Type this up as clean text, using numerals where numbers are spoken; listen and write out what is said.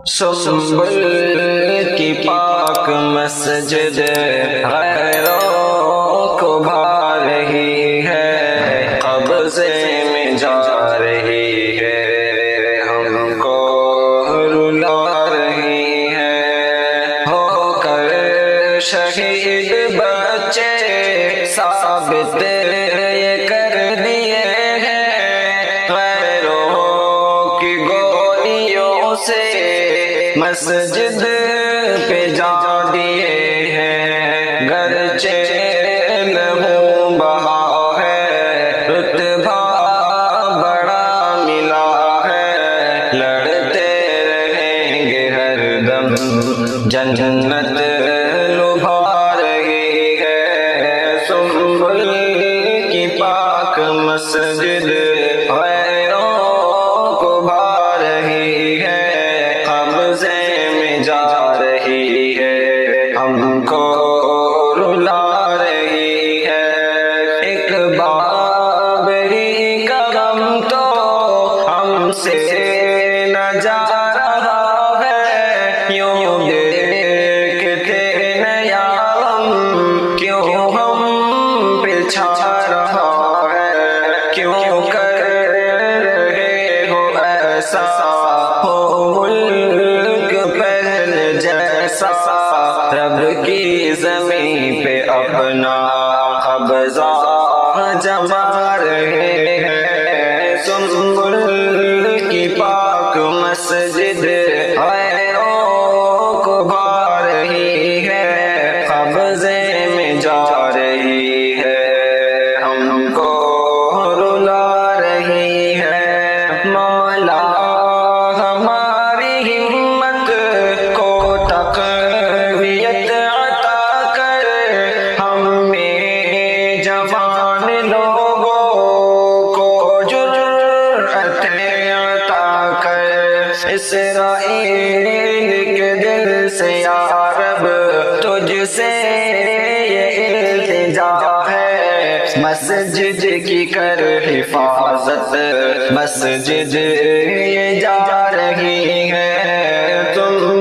سنبل کی پاک مسجد غیروں کو بھا رہی ہے، قبضے میں جا رہی ہے، ہم کو رلا رہی ہے۔ ہو کر شہید بچے ثابت یہ کر دیے ہیں، غیروں کی گولیوں سے مسجد پہ جا دیے ہیں۔ گرچہ لہو بہا ہے، رتبہ بڑا ملا ہے، لڑتے رہیں گے ہر دم، جنت لبھا رہی ہے۔ سنبل کی پاک مسجد غیروں کو بھا رہی ہے، قبضے میں جا رہی ہے، ہم کو رلا رہی ہے۔ ایک بابری کا غم تو ہم سے نہ جا رہا ہے، یوں دیکھتے نیا غم کیوں ہم پہ چھا رہا ہے، کیوں کر رہے ہو ایسا، ہو ملک پہلے جیسا، رب کی زمین پہ اپنا قبضہ جما رہے ہیں۔ سنبل کی پاک مسجد غیروں کو بھا رہی ہے، قبضے میں جا رہی ہے، ہم کو رلا رہی ہے۔ مولا ہماری ہمت کو تقویت عطا کر، ہمیں جوان لوگوں کو جرأت عطا کر۔ اسرائیل کے دل سے یا رب تجھ سے یہ التجا ہے، مسجد کی کر حفاظت، مسجد یہ جا رہی ہے۔ تم